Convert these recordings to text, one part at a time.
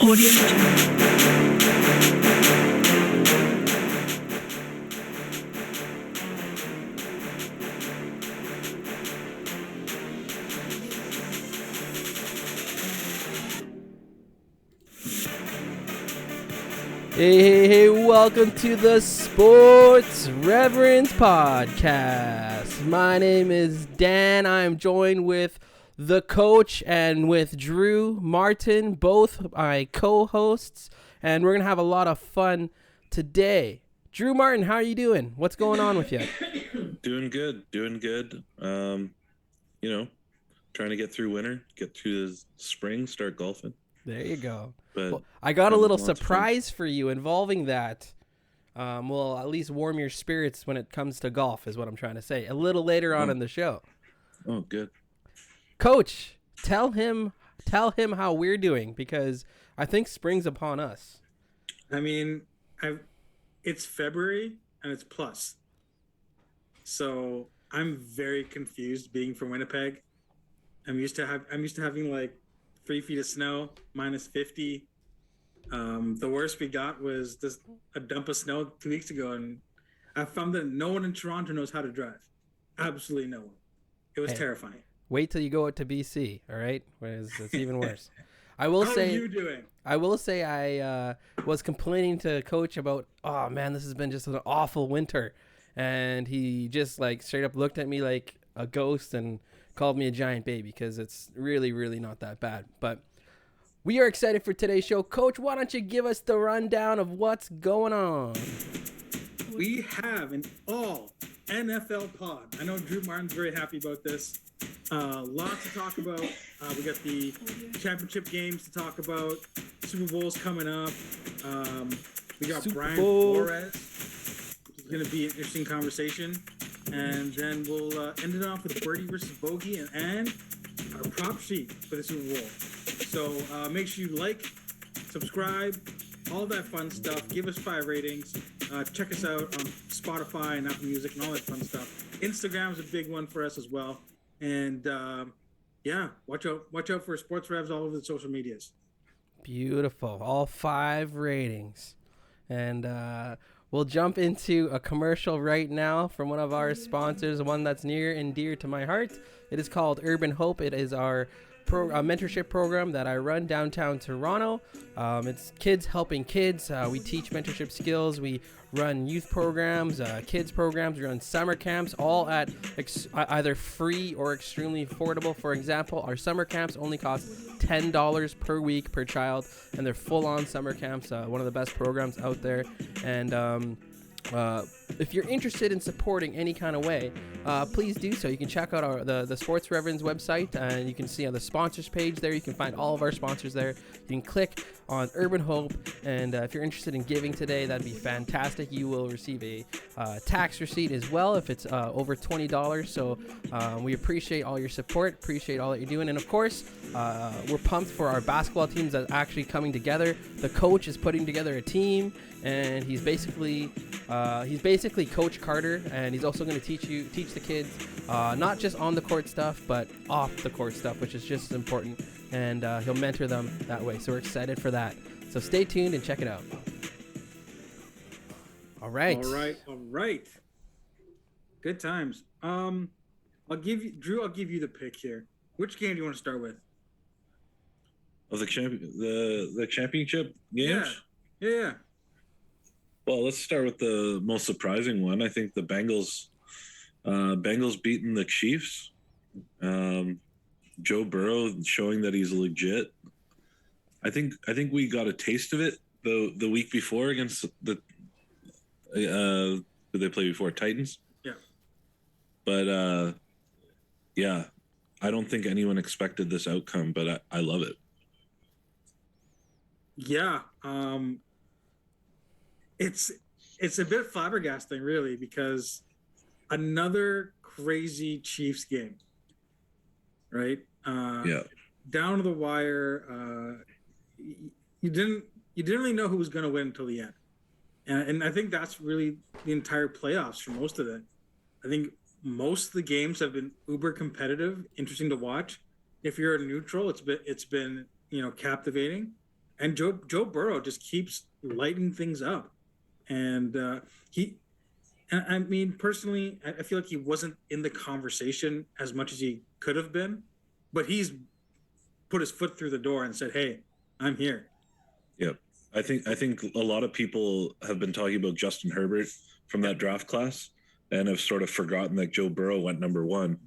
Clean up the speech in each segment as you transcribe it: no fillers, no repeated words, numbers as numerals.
Hey, welcome to the Sports Reverends podcast. My name is Dan. I'm joined with the coach and with Drew Martin, both my co-hosts, and we're going to have a lot of fun today. Drew Martin, how are you doing? What's going on with you? Doing good. Trying to get through winter, get through the spring, start golfing. There you go. But well, I got a little surprise for you involving that. Will at least warm your spirits when it comes to golf, is what I'm trying to say. A little later on in the show. Oh, good. Coach, tell him how we're doing, because I think spring's upon us. I mean, it's February and it's plus. So I'm very confused being from Winnipeg. I'm used to having like 3 feet of snow, minus 50. The worst we got was a dump of snow 2 weeks ago, and I found that no one in Toronto knows how to drive. Absolutely no one. It was terrifying. Wait till you go out to BC, all right? It's even worse. How are you doing? I will say I was complaining to Coach about, oh man, this has been just an awful winter, and he just like straight up looked at me like a ghost and called me a giant baby, because it's really, really not that bad. But we are excited for today's show. Coach, why don't you give us the rundown of what's going on? We have an all NFL pod. I know Drew Martin's very happy about this. Lots to talk about. We got the championship games to talk about. Super Bowl's coming up. We got Brian Flores. It's going to be an interesting conversation. And then we'll end it off with Birdie versus Bogey and our prop sheet for the Super Bowl. So make sure you like, subscribe, all that fun stuff. Give us 5 ratings. Check us out on Spotify and Apple Music and all that fun stuff. Instagram's a big one for us as well. And watch out for Sports Revs all over the social medias. Beautiful. All 5 ratings. And we'll jump into a commercial right now from one of our sponsors, one that's near and dear to my heart. It is called Urban Hope. It is our mentorship program that I run downtown Toronto. It's kids helping kids. We teach mentorship skills. We run youth programs, kids programs. We run summer camps, all at either free or extremely affordable. For example, our summer camps only cost $10 per week per child, and they're full-on summer camps. One of the best programs out there. And if you're interested in supporting any kind of way, please do so. You can check out the Sports Reverends website, and you can see on the sponsors page there, you can find all of our sponsors there. You can click on Urban Hope, and if you're interested in giving today, that'd be fantastic. You will receive a tax receipt as well if it's over $20. So we appreciate all your support, appreciate all that you're doing, and of course, we're pumped for our basketball teams that are actually coming together. The coach is putting together a team, and he's basically Coach Carter, and he's also going to teach the kids not just on the court stuff, but off the court stuff, which is just as important, and he'll mentor them that way. So we're excited for that. So stay tuned and check it out. All right. Good times. I'll give you the pick here. Which game do you want to start with? Oh, the championship games? Yeah. Well, let's start with the most surprising one. I think the Bengals beating the Chiefs. Joe Burrow showing that he's legit. I think we got a taste of it the week before against the who they play before, Titans. Yeah. But I don't think anyone expected this outcome, but I love it. Yeah. It's a bit flabbergasting, really, because another crazy Chiefs game, right? Down to the wire. You didn't really know who was going to win until the end, and I think that's really the entire playoffs for most of it. I think most of the games have been uber competitive, interesting to watch. If you're a neutral, it's been captivating, and Joe Burrow just keeps lighting things up, and I mean, personally, I feel like he wasn't in the conversation as much as he could have been, but he's put his foot through the door and said, "Hey, I'm here." Yep. I think a lot of people have been talking about Justin Herbert from that draft class and have sort of forgotten that Joe Burrow went number one.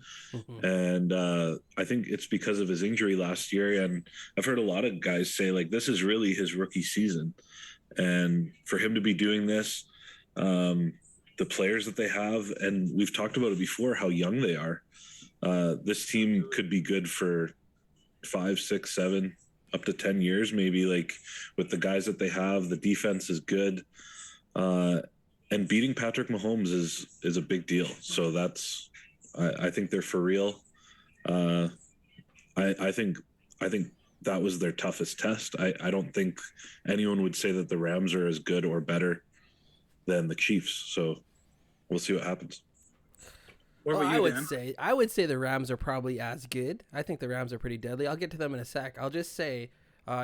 And I think it's because of his injury last year. And I've heard a lot of guys say, like, this is really his rookie season. And for him to be doing this, the players that they have, and we've talked about it before, how young they are. This team could be good for 5, 6, 7, up to 10 years, maybe, like with the guys that they have. The defense is good. And beating Patrick Mahomes is a big deal. So I think they're for real. I think that was their toughest test. I don't think anyone would say that the Rams are as good or better than the Chiefs. So we'll see what happens. What about Well, you, Dan? I would say the Rams are probably as good. I think the Rams are pretty deadly. I'll get to them in a sec. I'll just say,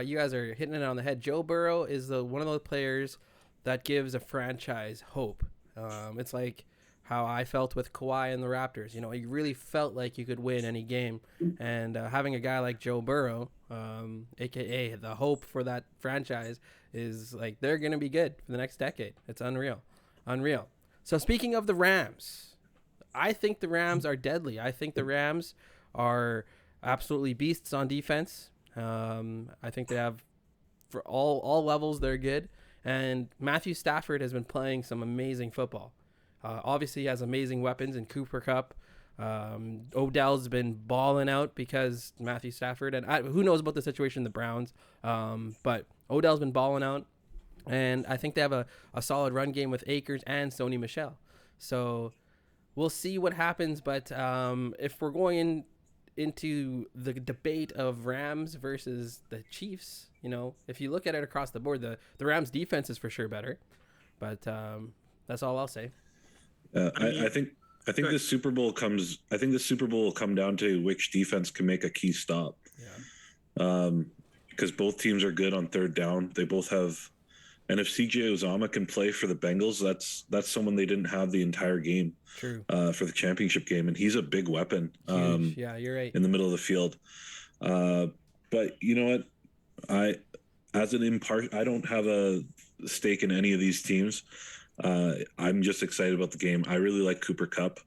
you guys are hitting it on the head. Joe Burrow is one of those players that gives a franchise hope. It's like how I felt with Kawhi and the Raptors. You know, you really felt like you could win any game, and having a guy like Joe Burrow, aka the hope for that franchise, is like they're gonna be good for the next decade. It's unreal. So speaking of the Rams, I think the Rams are deadly. I think the Rams are absolutely beasts on defense. I think they have, for all levels, they're good. And Matthew Stafford has been playing some amazing football. Obviously, he has amazing weapons in Cooper Kupp. Odell's been balling out because Matthew Stafford, and who knows about the situation in the Browns, but Odell's been balling out. And I think they have a solid run game with Akers and Sony Michel. So we'll see what happens. But if we're going into the debate of Rams versus the Chiefs, you know, if you look at it across the board, the Rams defense is for sure better. But that's all I'll say. I think the Super Bowl will come down to which defense can make a key stop. Yeah. Because both teams are good on third down. They both have. And if CJ Uzomah can play for the Bengals, that's someone they didn't have the entire game. True. For the championship game, and he's a big weapon. Yeah, you're right. In the middle of the field. But you know what? I don't have a stake in any of these teams. I'm just excited about the game. I really like Cooper Kupp.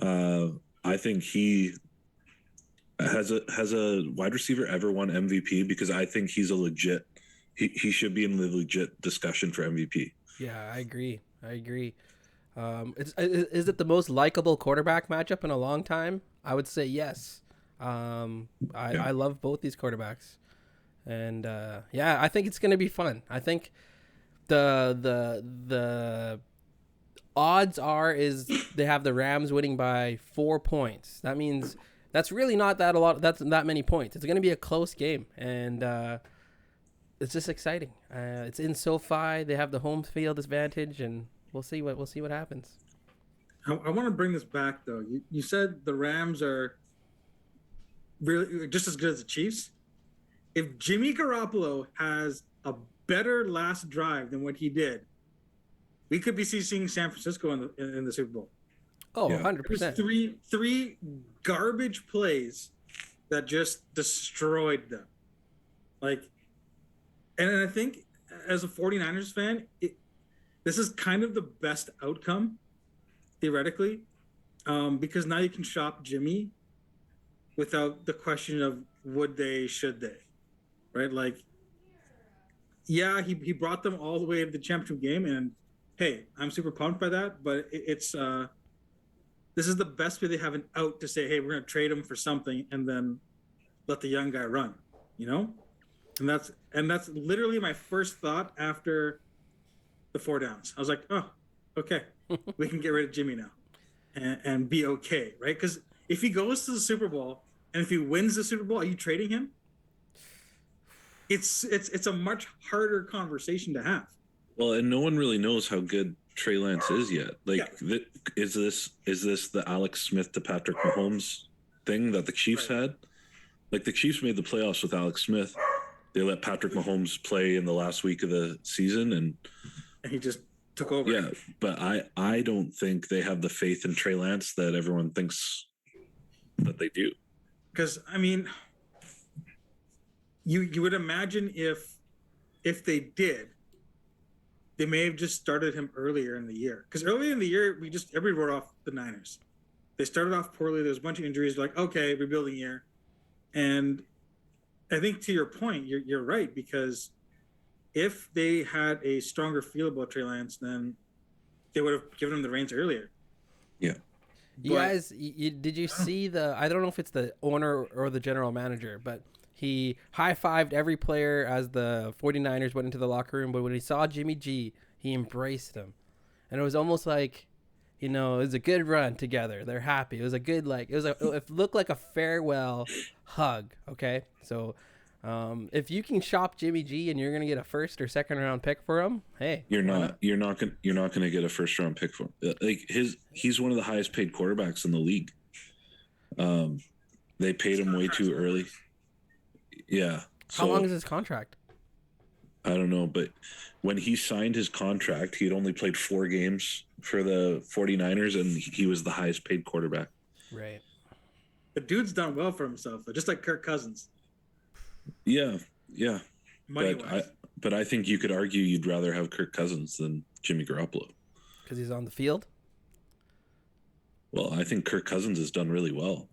I think he has a wide receiver ever won MVP, because I think he's a legit. He should be in the legit discussion for MVP. Yeah, I agree. Is it the most likable quarterback matchup in a long time? I would say yes. I love both these quarterbacks, and I think it's going to be fun. I think the odds is they have the Rams winning by 4 points. That means that's really not that's that many points. It's going to be a close game, and it's just exciting. It's in SoFi. They have the home field advantage, and we'll see what happens. I want to bring this back, though. You said the Rams are really just as good as the Chiefs. If Jimmy Garoppolo has a better last drive than what he did, we could be seeing San Francisco in the Super Bowl. Oh, yeah. 100%. Three garbage plays that just destroyed them. And I think as a 49ers fan, this is kind of the best outcome, theoretically, because now you can shop Jimmy without the question of would they, should they, right? Like, yeah, he brought them all the way to the championship game, and hey, I'm super pumped by that. But this is the best way they have an out to say, hey, we're going to trade him for something, and then let the young guy run, you know? And that's literally my first thought after the 4 downs. I was like, oh, okay, we can get rid of Jimmy now and be okay, right? Because if he goes to the Super Bowl and if he wins the Super Bowl, are you trading him? It's a much harder conversation to have. Well, and no one really knows how good Trey Lance is yet. Like, Yeah. Is this the Alex Smith to Patrick Mahomes thing that the Chiefs had? Like, the Chiefs made the playoffs with Alex Smith. they let Patrick Mahomes play in the last week of the season, and he just took over. Yeah, but I don't think they have the faith in Trey Lance that everyone thinks that they do. Because I mean, you would imagine if they did, they may have just started him earlier in the year. Because earlier in the year, everybody wrote off the Niners. They started off poorly. There's a bunch of injuries. Like, okay, rebuilding year. And I think to your point, you're right, because if they had a stronger feel about Trey Lance, then they would have given him the reins earlier. Yeah. You guys, did you see I don't know if it's the owner or the general manager, but he high-fived every player as the 49ers went into the locker room, but when he saw Jimmy G, he embraced him. And it was almost like, it was a good run together. They're happy. It was a good, it looked like a farewell hug, okay? So if you can shop Jimmy G and you're going to get a first or second round pick for him, hey. You're not going to get a first round pick for him. He's one of the highest paid quarterbacks in the league. They paid him way too early. Yeah. How long is his contract? I don't know, but when he signed his contract, he had only played 4 games for the 49ers, and he was the highest paid quarterback. Right. The dude's done well for himself, though, just like Kirk Cousins. Yeah. Money-wise. But I think you could argue you'd rather have Kirk Cousins than Jimmy Garoppolo. Because he's on the field? Well, I think Kirk Cousins has done really well.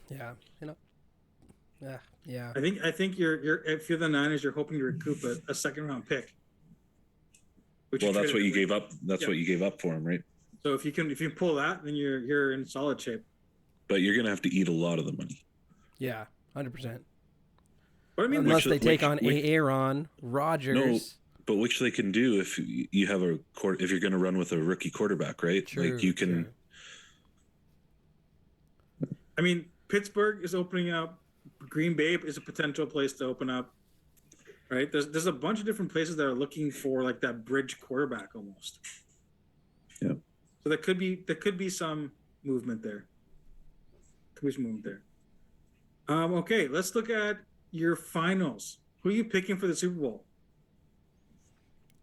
Yeah. Yeah. I think you're if you're the Niners, you're hoping to recoup a second round pick. Well, that's what you gave up. That's what you gave up for him, right? So if you pull that, then you're in solid shape. But you're gonna have to eat a lot of the money. Yeah, 100%. But I mean, unless they take on Aaron Rodgers. No, but which they can do if you have if you're going to run with a rookie quarterback, right? True, like you can. True. I mean, Pittsburgh is opening up. Green Bay is a potential place to open up. Right? There's a bunch of different places that are looking for like that bridge quarterback almost. Yeah. So there could be some movement there. Okay, let's look at your finals. Who are you picking for the Super Bowl?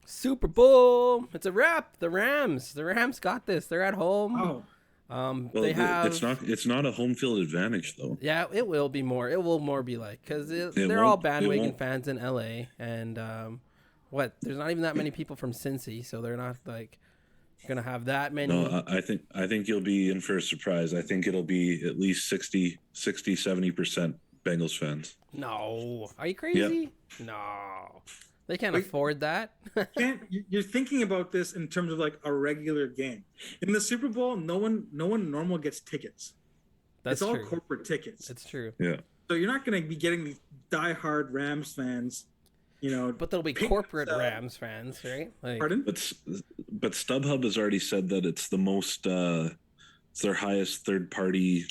Super Bowl. It's a wrap. The Rams. The Rams got this. They're at home. Oh. Well, they have. It's not a home field advantage though. Yeah, it will be more. It will more be like because they're all bandwagon fans in LA, and there's not even that many people from Cincy, so they're not like gonna have that many. No, I think you'll be in for a surprise. I think it'll be at least 70% Bengals fans. No, are you crazy? Yep. No, they can't afford that. You're thinking about this in terms of like a regular game. In the Super Bowl, no one normal gets tickets. It's all corporate tickets. It's true. Yeah. So you're not going to be getting these diehard Rams fans, But they'll be corporate Rams fans, right? Like, pardon? But StubHub has already said that it's the most. It's their highest third-party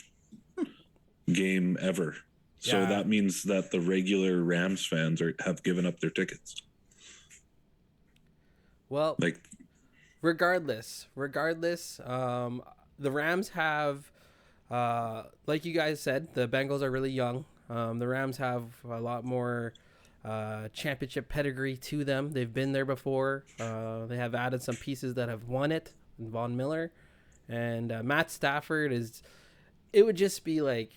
game ever. So that means that the regular Rams fans have given up their tickets. Well, regardless, the Rams have, like you guys said, the Bengals are really young. The Rams have a lot more championship pedigree to them. They've been there before. They have added some pieces that have won it. Von Miller and Matt Stafford is. It would just be like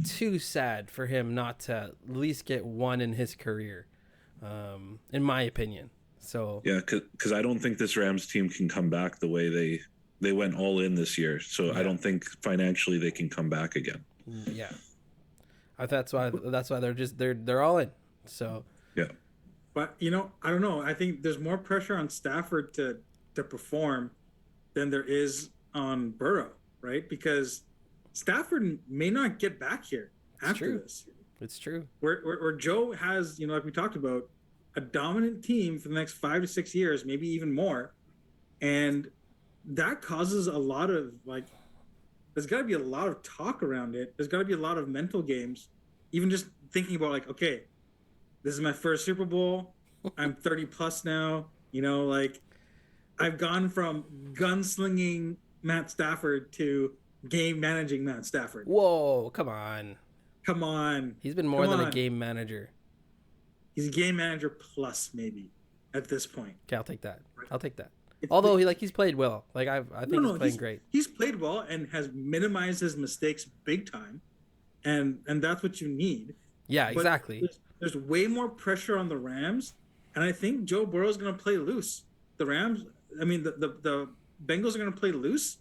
too sad for him not to at least get one in his career, in my opinion. So yeah, because I don't think this Rams team can come back the way they went all in this year. So yeah. I don't think financially they can come back again. Yeah, that's why they're all in. So yeah, but I don't know. I think there's more pressure on Stafford to perform than there is on Burrow, right? Because Stafford may not get back here after this. It's true. Where Joe has, like we talked about, a dominant team for the next 5 to 6 years, maybe even more. And that causes a lot of, there's got to be a lot of talk around it. There's got to be a lot of mental games. Even just thinking about, okay, this is my first Super Bowl. I'm 30 plus now. I've gone from gunslinging Matt Stafford to game managing Matt Stafford. Whoa, come on. Come on. He's been more than a game manager. He's a game manager plus maybe at this point. Okay, I'll take that. Although he's played well. Like I think he's playing great. He's played well and has minimized his mistakes big time, and that's what you need. Yeah, But exactly. there's way more pressure on the Rams, and I think Joe Burrow's going to play loose. The Rams, I mean, the Bengals are going to play loose,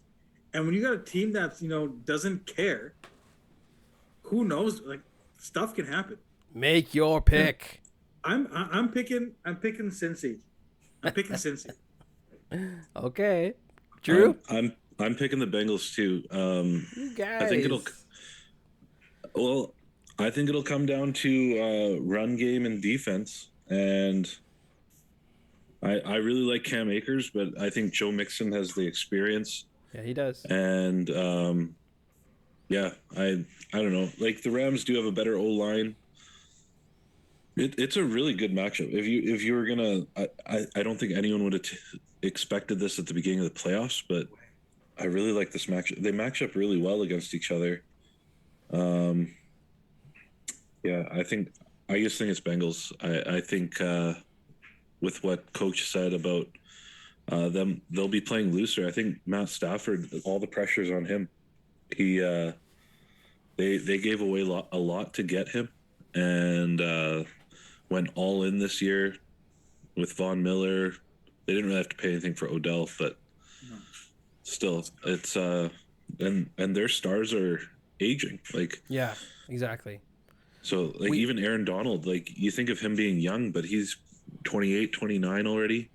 and when you got a team that's doesn't care, who knows? Like stuff can happen. Make your pick. I'm picking Cincy. I'm picking Cincy. Okay, Drew. I'm picking the Bengals too. You guys. I think it'll come down to run game and defense, and I really like Cam Akers, but I think Joe Mixon has the experience. Yeah, he does. And I don't know. Like the Rams do have a better O line. It's a really good matchup. If you were gonna, I don't think anyone would have expected this at the beginning of the playoffs, but I really like this matchup. They match up really well against each other. Yeah, I just think it's Bengals. I think with what Coach said about them, they'll be playing looser. I think Matt Stafford, all the pressure's on him. They gave away a lot to get him, and went all in this year with Von Miller. They didn't really have to pay anything for Odell, but still, it's and their stars are aging. Like yeah, exactly. So like even Aaron Donald, like you think of him being young, but he's 28, 29 already.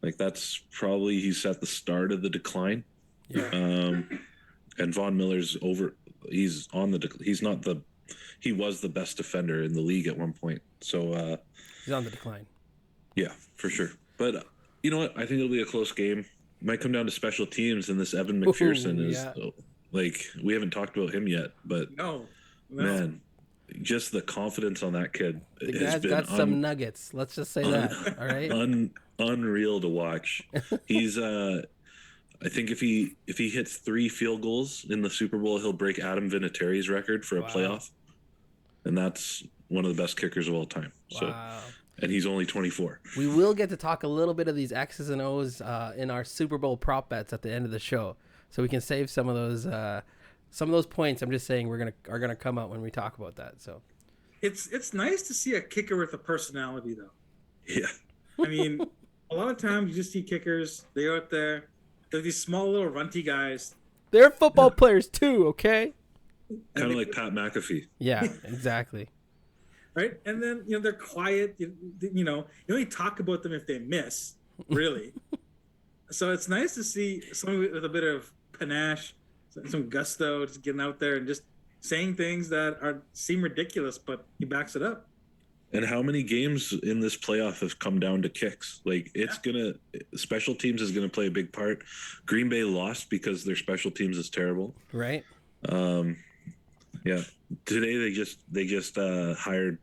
Like that's probably he's at the start of the decline. Yeah. And Von Miller's over. He's on the. He's not the. He was the best defender in the league at one point. So he's on the decline. Yeah, for sure. But you know what? I think it'll be a close game. Might come down to special teams, and this Evan McPherson is like we haven't talked about him yet, but no. Man, just the confidence on that kid. The guy's got some nuggets. Let's just say that. All right. Unreal to watch. He's I think if he hits 3 field goals in the Super Bowl, he'll break Adam Vinatieri's record for a playoff, and that's one of the best kickers of all time. So, and he's only 24. We will get to talk a little bit of these X's and O's in our Super Bowl prop bets at the end of the show, so we can save some of those points. I'm just saying are gonna come out when we talk about that. So, it's nice to see a kicker with a personality, though. Yeah. I mean, a lot of times you just see kickers. They're out there. They're these small little runty guys. They're football players too, okay? Kind of like Pat McAfee. Yeah, exactly. Right? And then, they're quiet. You only talk about them if they miss, really. So it's nice to see someone with a bit of panache, some gusto, just getting out there and just saying things that seem ridiculous, but he backs it up. And how many games in this playoff have come down to kicks? Like special teams is gonna play a big part. Green Bay lost because their special teams is terrible. Right. Yeah. Today they just hired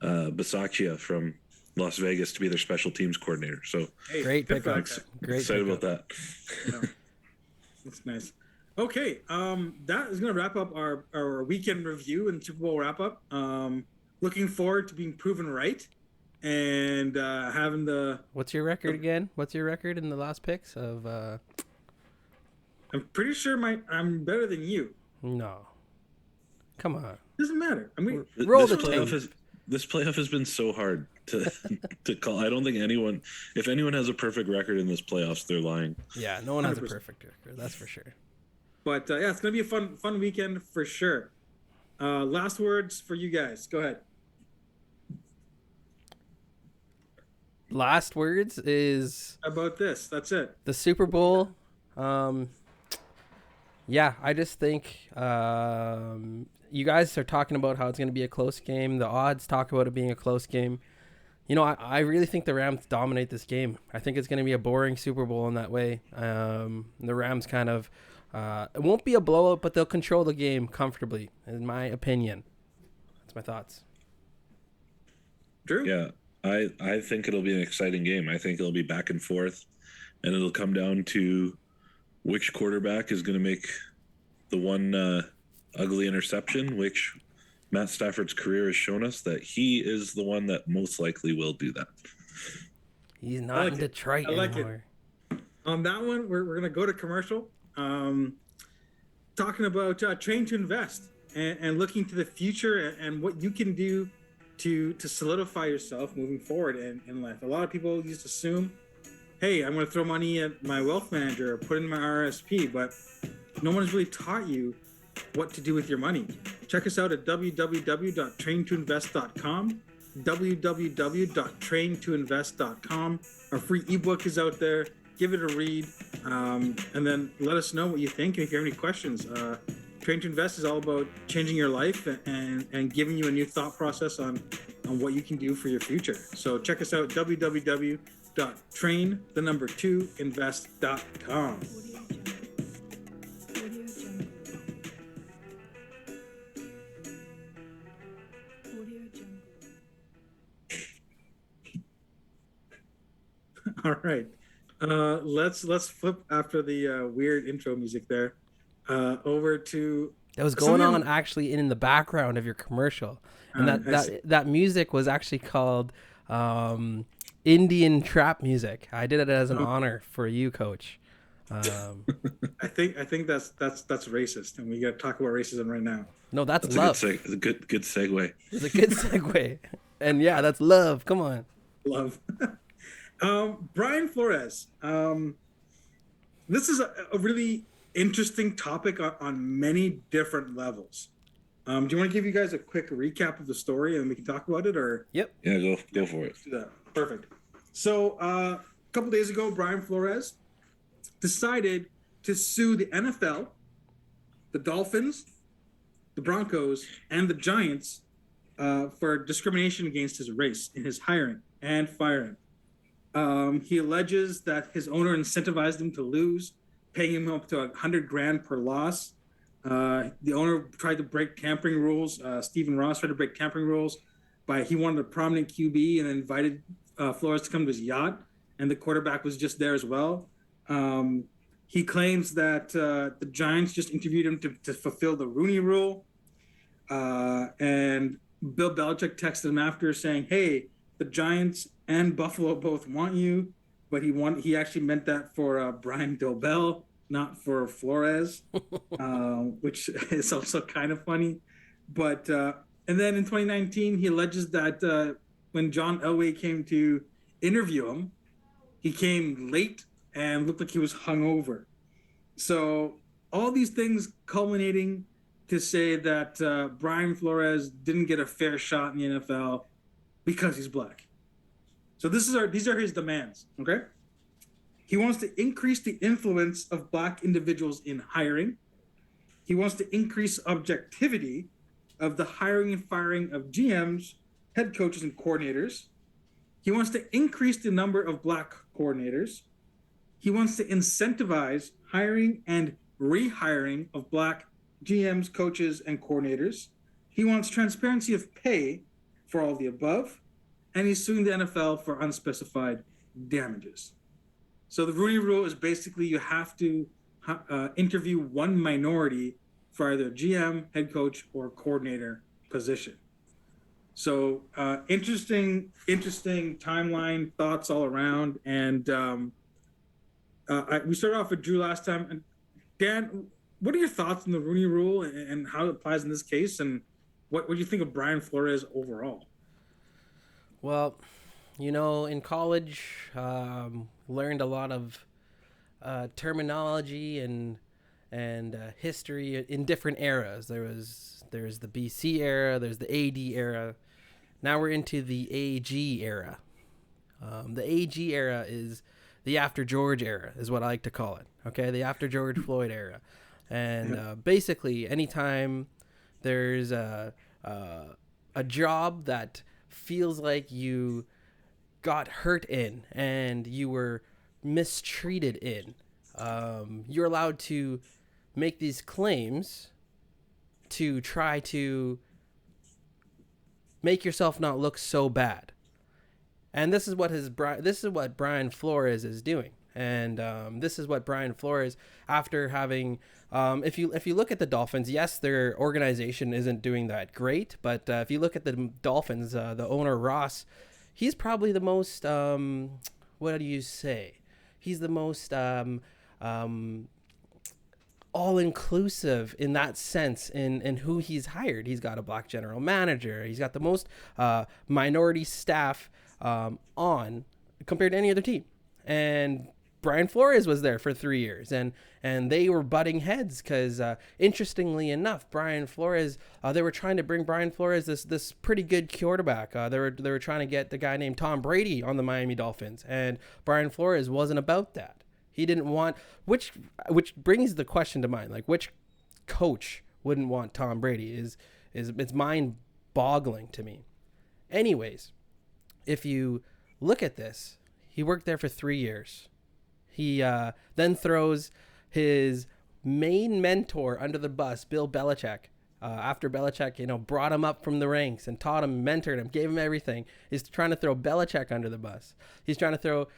Bisaccia from Las Vegas to be their special teams coordinator. So great pickup. Great excited about that. Yeah. That's nice. Okay. That is gonna wrap up our weekend review and Super Bowl wrap up. Looking forward to being proven right and having the... What's your record again? What's your record in the last picks of... I'm pretty sure I'm better than you. No. Come on. Doesn't matter. I mean, roll the tape. This playoff has been so hard to call. I don't think if anyone has a perfect record in this playoffs, they're lying. Yeah, no one has a perfect record. That's for sure. But yeah, it's going to be a fun weekend for sure. Last words for you guys. Go ahead. Last words is about this. That's it. The Super Bowl. Yeah, I just think you guys are talking about how it's going to be a close game. The odds talk about it being a close game. I really think the Rams dominate this game. I think it's going to be a boring Super Bowl in that way. The Rams kind of it won't be a blowout, but they'll control the game comfortably, in my opinion. That's my thoughts. Drew? Yeah. I think it'll be an exciting game. I think it'll be back and forth, and it'll come down to which quarterback is going to make the one ugly interception, which Matt Stafford's career has shown us that he is the one that most likely will do that. He's not in Detroit anymore. On that one, we're going to go to commercial. Talking about Train to Invest and looking to the future and what you can do to solidify yourself moving forward in life. A lot of people just assume, hey, I'm going to throw money at my wealth manager or put in my RSP, but no one's really taught you what to do with your money. Check us out at www.traintoinvest.com, www.traintoinvest.com. Our free ebook is out there. Give it a read, and then let us know what you think. And if you have any questions, Train to Invest is all about changing your life and giving you a new thought process on what you can do for your future. So check us out, www.train2invest.com. All right. Let's flip after the weird intro music there over to that was going on actually in the background of your commercial, and that music was actually called Indian trap music. I did it as an honor for you, Coach. I think that's racist, and we got to talk about racism right now. No, that's love. A good segue. It's a good segue, and yeah, that's love. Come on, love. Brian Flores. This is a really interesting topic on many different levels. Do you want to give you guys a quick recap of the story and we can talk about it? Or Yep. Yeah, go for it. Let's do that. Perfect. So a couple days ago, Brian Flores decided to sue the NFL, the Dolphins, the Broncos, and the Giants for discrimination against his race in his hiring and firing. He alleges that his owner incentivized him to lose, paying him up to $100,000 per loss. The owner tried to break tampering rules. Stephen Ross tried to break tampering rules he wanted a prominent QB and invited Flores to come to his yacht, and the quarterback was just there as well. He claims that the Giants just interviewed him to fulfill the Rooney Rule, and Bill Belichick texted him after saying, "Hey, the Giants and Buffalo both want you," but he actually meant that for Brian Dobell, not for Flores, which is also kind of funny. But and then in 2019, he alleges that when John Elway came to interview him, he came late and looked like he was hungover. So all these things culminating to say that Brian Flores didn't get a fair shot in the NFL because he's black. So these are his demands, okay? He wants to increase the influence of black individuals in hiring. He wants to increase objectivity of the hiring and firing of GMs, head coaches, and coordinators. He wants to increase the number of black coordinators. He wants to incentivize hiring and rehiring of black GMs, coaches, and coordinators. He wants transparency of pay for all the above. And he's suing the NFL for unspecified damages. So the Rooney Rule is basically you have to interview one minority for either GM, head coach, or coordinator position. So interesting timeline, thoughts all around. And we started off with Drew last time. And Dan, what are your thoughts on the Rooney Rule and how it applies in this case? And what do you think of Brian Flores overall? Well, in college, learned a lot of terminology and history in different eras. There's the BC era, there's the AD era. Now we're into the AG era. The AG era is the after George era, is what I like to call it. Okay, the after George Floyd era, and basically anytime there's a job that feels like you got hurt in and you were mistreated in, you're allowed to make these claims to try to make yourself not look so bad. And this is what Brian Flores is doing. And this is what Brian Flores, after having, if you look at the Dolphins, yes, their organization isn't doing that great, but if you look at the Dolphins, the owner Ross, he's probably the most, what do you say? He's the most all-inclusive in that sense in who he's hired. He's got a black general manager. He's got the most minority staff on compared to any other team. And Brian Flores was there for 3 years, and they were butting heads because, interestingly enough, Brian Flores, they were trying to bring Brian Flores, this pretty good quarterback. They were trying to get the guy named Tom Brady on the Miami Dolphins, and Brian Flores wasn't about that. He didn't want, which brings the question to mind, like, which coach wouldn't want Tom Brady? It's mind-boggling to me. Anyways, if you look at this, he worked there for 3 years. He then throws his main mentor under the bus, Bill Belichick. After Belichick, brought him up from the ranks and taught him, mentored him, gave him everything. He's trying to throw Belichick under the bus. He's trying to throw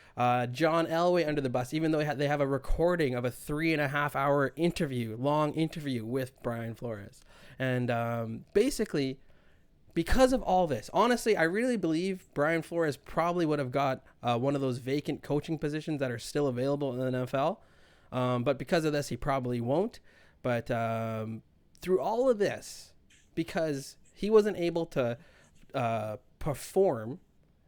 John Elway under the bus, even though they have a recording of a 3.5-hour long interview with Brian Flores. And basically, because of all this, honestly, I really believe Brian Flores probably would have got one of those vacant coaching positions that are still available in the NFL. But because of this, he probably won't. But through all of this, because he wasn't able to perform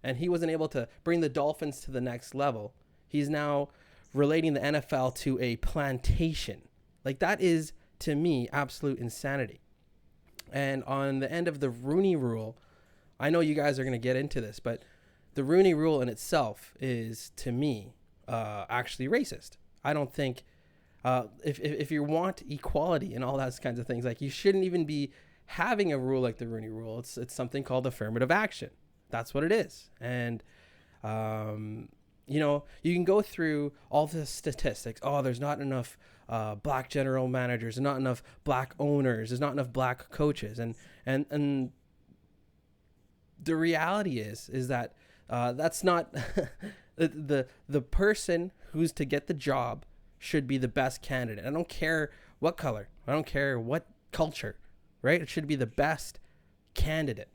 and he wasn't able to bring the Dolphins to the next level, he's now relating the NFL to a plantation. Like, that is, to me, absolute insanity. And on the end of the Rooney Rule, I know you guys are going to get into this, but the Rooney Rule in itself is, to me, actually racist. I don't think, if you want equality and all those kinds of things, like, you shouldn't even be having a rule like the Rooney Rule. It's something called affirmative action. That's what it is. And, you can go through all the statistics. Oh, there's not enough black general managers, there's not enough black owners, there's not enough black coaches, and the reality is that that's not the person who's to get the job should be the best candidate. I don't care what color, I don't care what culture, right? It should be the best candidate,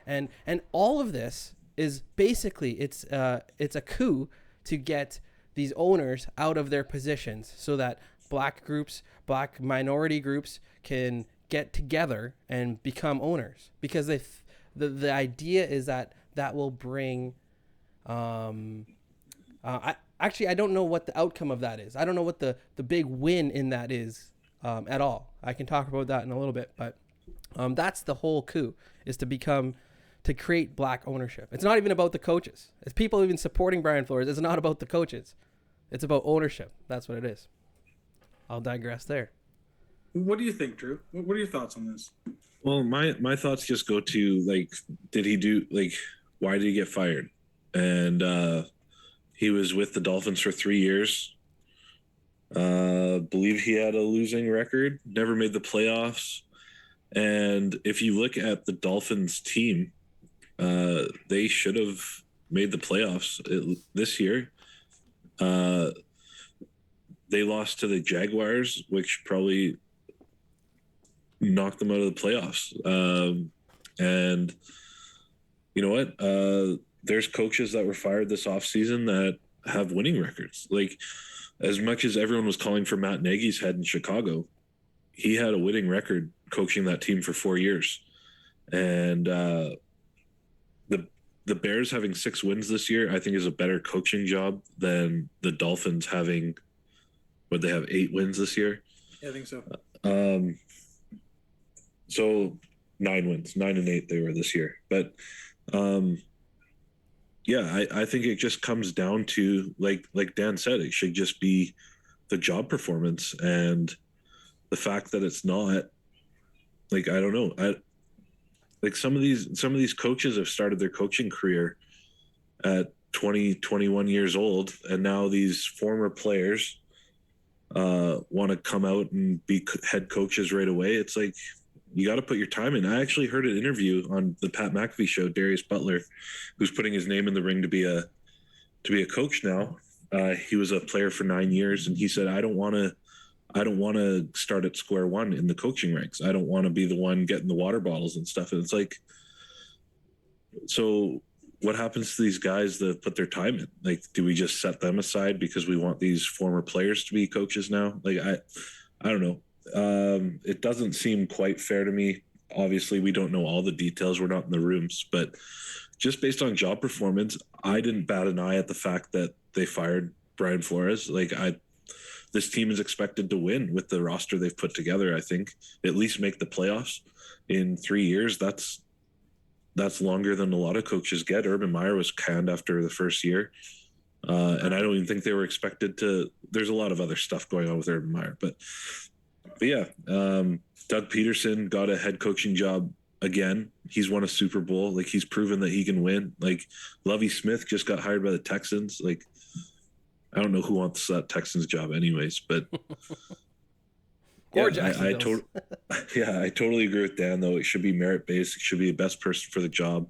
and all of this is basically it's a coup to get these owners out of their positions so that black black minority groups can get together and become owners, because the idea is that will bring I don't know what the outcome of that is. I don't know what the big win in that is at all. I can talk about that in a little bit, but that's the whole coup, is to create black ownership. It's not even about the coaches. It's people even supporting Brian Flores. It's not about the coaches. It's about ownership. That's what it is. I'll digress there. What do you think, Drew? What are your thoughts on this? Well, my thoughts just go to, like, why did he get fired? And he was with the Dolphins for 3 years. Believe he had a losing record, never made the playoffs. And if you look at the Dolphins team, they should have made the playoffs this year. They lost to the Jaguars, which probably knocked them out of the playoffs. And you know what? There's coaches that were fired this offseason that have winning records. Like, as much as everyone was calling for Matt Nagy's head in Chicago, he had a winning record coaching that team for 4 years. And the Bears having 6 wins this year, I think, is a better coaching job than the Dolphins having, would they have 8 wins this year? Yeah, I think so. So 9 wins, 9 and 8 they were this year. But yeah, I think it just comes down to, like Dan said, it should just be the job performance, and the fact that it's not, like, I don't know. Like, some of these coaches have started their coaching career at 20, 21 years old, and now these former players want to come out and be head coaches right away. It's like, you got to put your time in. I actually heard an interview on the Pat McAfee show, Darius Butler, who's putting his name in the ring to be a coach now. He was a player for 9 years, and he said, I don't want to start at square one in the coaching ranks. I don't want to be the one getting the water bottles and stuff. And it's like, so what happens to these guys that put their time in? Like, do we just set them aside because we want these former players to be coaches now? Like, I don't know. It doesn't seem quite fair to me. Obviously, we don't know all the details. We're not in the rooms, but just based on job performance, I didn't bat an eye at the fact that they fired Brian Flores. This team is expected to win with the roster they've put together. I think at least make the playoffs in 3 years. That's longer than a lot of coaches get. Urban Meyer was canned after the first year. And I don't even think they were expected to. There's a lot of other stuff going on with Urban Meyer, but yeah, Doug Peterson got a head coaching job again. He's won a Super Bowl. Like, he's proven that he can win. Like, Lovie Smith just got hired by the Texans. Like, I don't know who wants that Texans job anyways, but Or yeah, I totally agree with Dan, though. It should be merit based. It should be the best person for the job.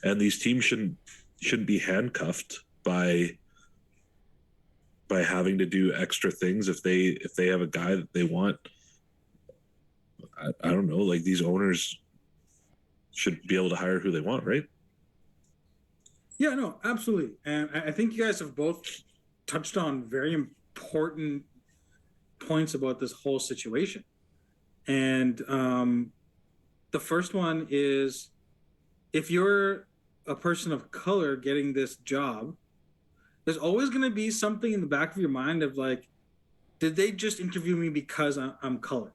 And these teams shouldn't be handcuffed by having to do extra things if they have a guy that they want. I don't know, like, these owners should be able to hire who they want, right? Yeah, no, absolutely. And I think you guys have both touched on very important points about this whole situation. And the first one is, if you're a person of color getting this job, there's always going to be something in the back of your mind of like, did they just interview me because I'm colored?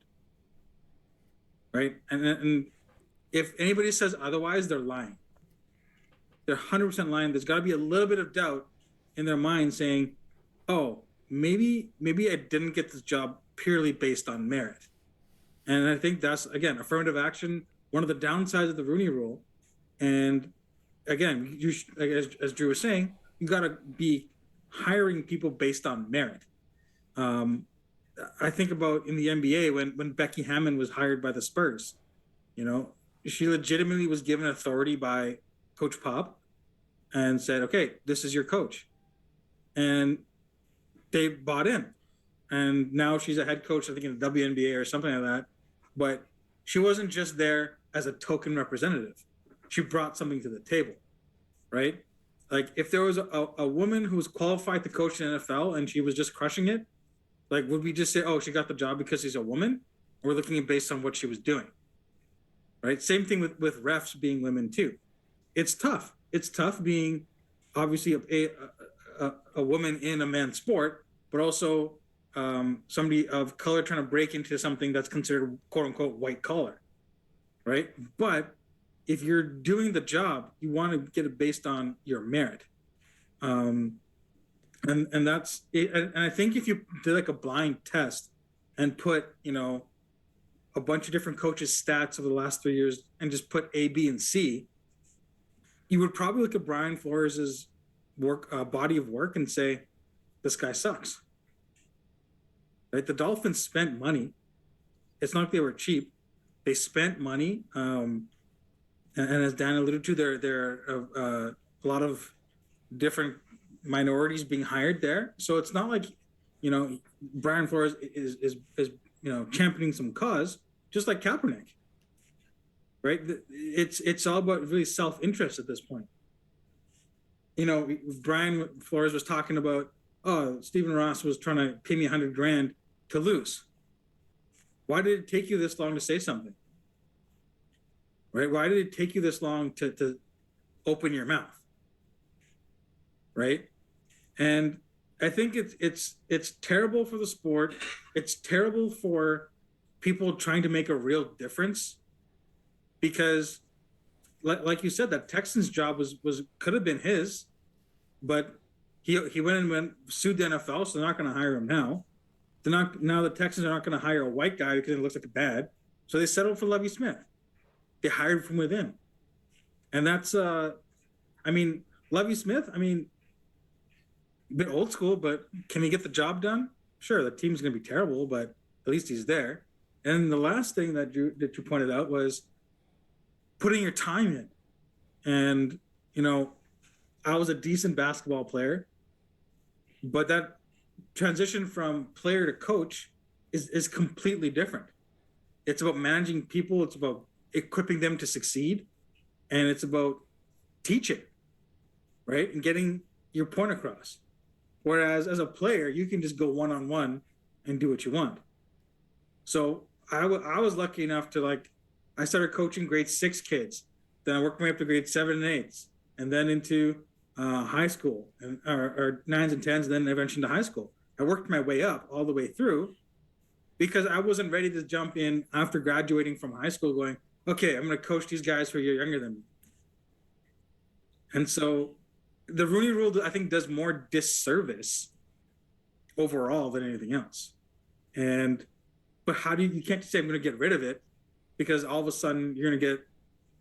Right? And if anybody says otherwise, they're lying. They're 100% lying. There's got to be a little bit of doubt in their mind saying, oh, maybe I didn't get this job purely based on merit. And I think that's, again, affirmative action, one of the downsides of the Rooney Rule. And again, as Drew was saying, you got to be hiring people based on merit. I think about in the NBA when Becky Hammon was hired by the Spurs, she legitimately was given authority by Coach Pop and said, okay, this is your coach. And they bought in. And now she's a head coach, I think, in the WNBA or something like that. But she wasn't just there as a token representative. She brought something to the table, right? Like, if there was a woman who was qualified to coach in the NFL and she was just crushing it, like, would we just say, oh, she got the job because she's a woman? Or we're looking at based on what she was doing, right? Same thing with refs being women too. It's tough. It's tough being obviously a woman in a man's sport, but also somebody of color trying to break into something that's considered quote unquote white collar, right? But if you're doing the job, you want to get it based on your merit. And that's it. And I think if you did like a blind test and put, a bunch of different coaches' stats over the last 3 years and just put A, B, and C, you would probably look at Brian Flores's body of work and say, this guy sucks. Right? The Dolphins spent money. It's not like they were cheap. They spent money. And as Dan alluded to, there are a lot of different minorities being hired there. So it's not like, Brian Flores is championing some cause, just like Kaepernick. Right? It's all about really self-interest at this point. Brian Flores was talking about, oh, Stephen Ross was trying to pay me $100,000 to lose. Why did it take you this long to say something? Right? Why did it take you this long to open your mouth? Right? And I think it's terrible for the sport. It's terrible for people trying to make a real difference, because like you said, that Texans job could have been his, but he went and sued the NFL, so they're not going to hire him now. Now the Texans are not going to hire a white guy because it looks like a dad, so they settled for Lovie Smith. They hired from within, and that's Lovie Smith. A bit old school, but can he get the job done? Sure, the team's going to be terrible, but at least he's there. And the last thing that you pointed out was putting your time in. And, I was a decent basketball player, But that transition from player to coach is completely different. It's about managing people. It's about equipping them to succeed, and it's about teaching, right, and getting your point across. Whereas as a player, you can just go one-on-one and do what you want. So I was lucky enough to, like, I started coaching grade 6 kids. Then I worked my way up to grade 7 and 8s, and then into high school, or 9s and 10s, and then eventually into high school. I worked my way up all the way through because I wasn't ready to jump in after graduating from high school going, okay, I'm going to coach these guys who are younger than me. And so the Rooney Rule, I think, does more disservice overall than anything else. But how do you can't just say I'm going to get rid of it, because all of a sudden you're going to get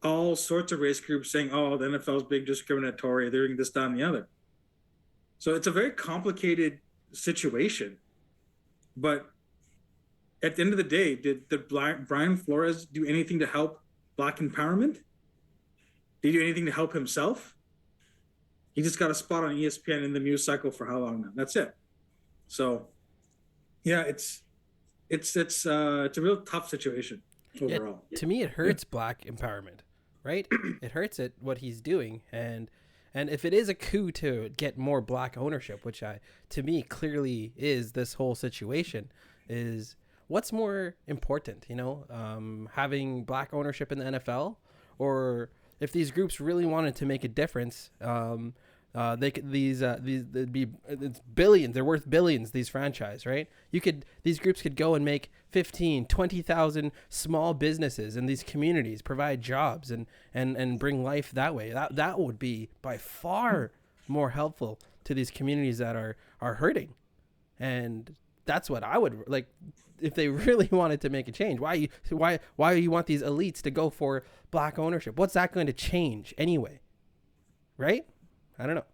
all sorts of race groups saying, oh, the NFL is big discriminatory, they're doing this, that, and the other. So it's a very complicated situation. But at the end of the day, did Brian Flores do anything to help Black empowerment? Did he do anything to help himself? He just got a spot on ESPN in the news cycle for how long now? That's it. So, yeah, it's a real tough situation overall. To me, it hurts Black empowerment, right? It hurts it what he's doing, and if it is a coup to get more Black ownership, which to me clearly is this whole situation, is what's more important, having Black ownership in the NFL, or if these groups really wanted to make a difference, they could it's billions. They're worth billions. These franchise, right? These groups could go and make 15, 20,000 small businesses in these communities, provide jobs and bring life that way. That would be by far more helpful to these communities that are hurting, and that's what I would like. If they really wanted to make a change, why you want these elites to go for Black ownership? What's that going to change anyway? Right? I don't know.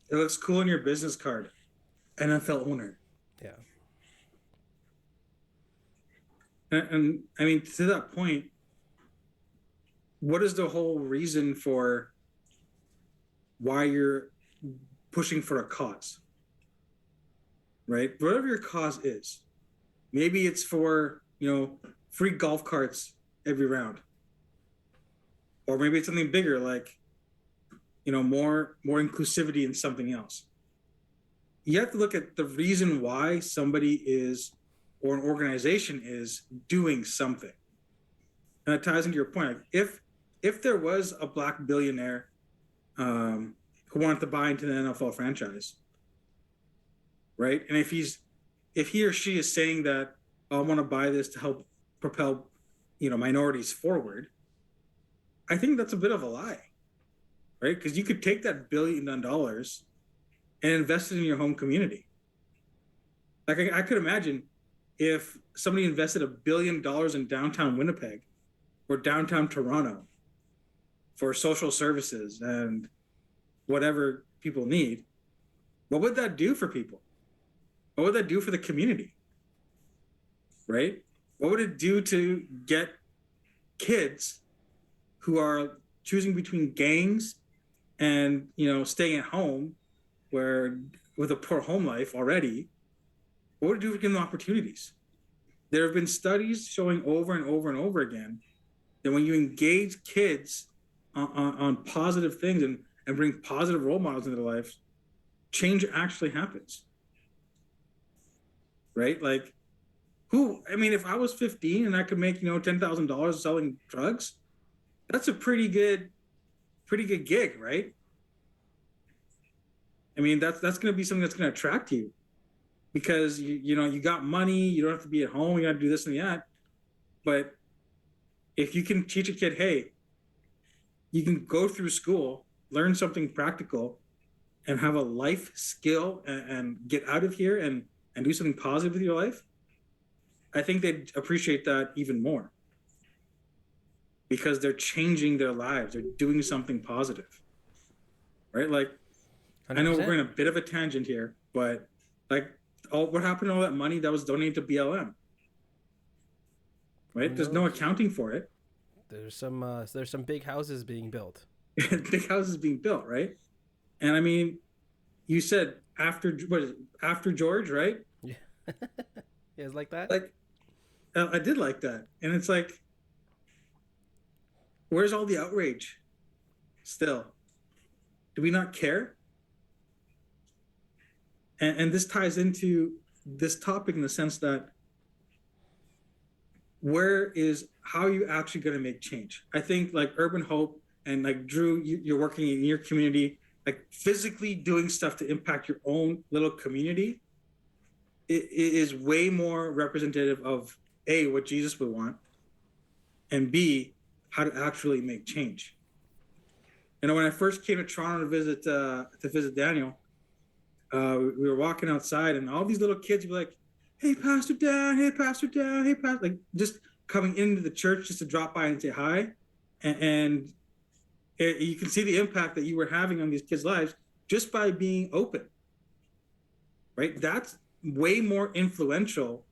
It looks cool on your business card. NFL owner. Yeah. And I mean, to that point, what is the whole reason for why you're pushing for a cause? Right? Whatever your cause is. Maybe it's for, free golf carts every round. Or maybe it's something bigger, like, more inclusivity in something else. You have to look at the reason why somebody is, or an organization is, doing something. And it ties into your point. If there was a Black billionaire who wanted to buy into the NFL franchise, right? And if he or she is saying that, oh, I want to buy this to help propel, minorities forward, I think that's a bit of a lie, right? Because you could take that $1 billion and invest it in your home community. Like I could imagine if somebody invested $1 billion in downtown Winnipeg or downtown Toronto for social services and whatever people need, what would that do for people? What would that do for the community? Right? What would it do to get kids who are choosing between gangs and, staying at home with a poor home life already? What would it do to give them opportunities? There have been studies showing over and over and over again that when you engage kids on positive things and bring positive role models into their lives, change actually happens. Right? Like, if I was 15 and I could make, $10,000 selling drugs, that's a pretty good gig, right? I mean, that's going to be something that's going to attract you because you got money, you don't have to be at home, you got to do this and that. But if you can teach a kid, hey, you can go through school, learn something practical, and have a life skill and get out of here and do something positive with your life, I think they'd appreciate that even more because they're changing their lives. They're doing something positive, right? Like, 100%. I know we're going a bit of a tangent here, but like, what happened to all that money that was donated to BLM? Right? There's no accounting for it. There's some big houses being built. Big houses being built, right? And I mean, you said after what is it, after George, right? Yeah. You guys like that? Like, I did like that, and it's like, where's all the outrage? Still, do we not care? And this ties into this topic in the sense that how are you actually going to make change? I think like Urban Hope and like Drew, you're working in your community, like physically doing stuff to impact your own little community. It is way more representative of A, what Jesus would want, and B, how to actually make change. You know, when I first came to Toronto to visit Daniel, we were walking outside, and all these little kids would be like, "Hey, Pastor Dan! Hey, Pastor Dan! Hey, Pastor!" Like just coming into the church just to drop by and say hi, and you can see the impact that you were having on these kids' lives just by being open. Right? That's way more influential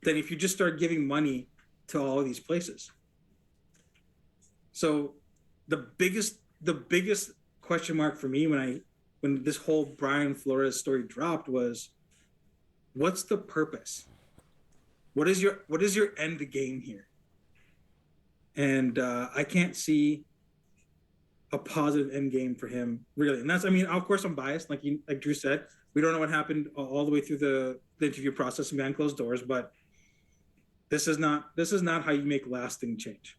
than if you just start giving money to all of these places. So the biggest question mark for me when this whole Brian Flores story dropped was, what's the purpose? What is your end game here? And I can't see a positive end game for him, really. And that's, I mean, of course I'm biased, like Drew said. We don't know what happened all the way through the interview process and behind closed doors, but this is not how you make lasting change.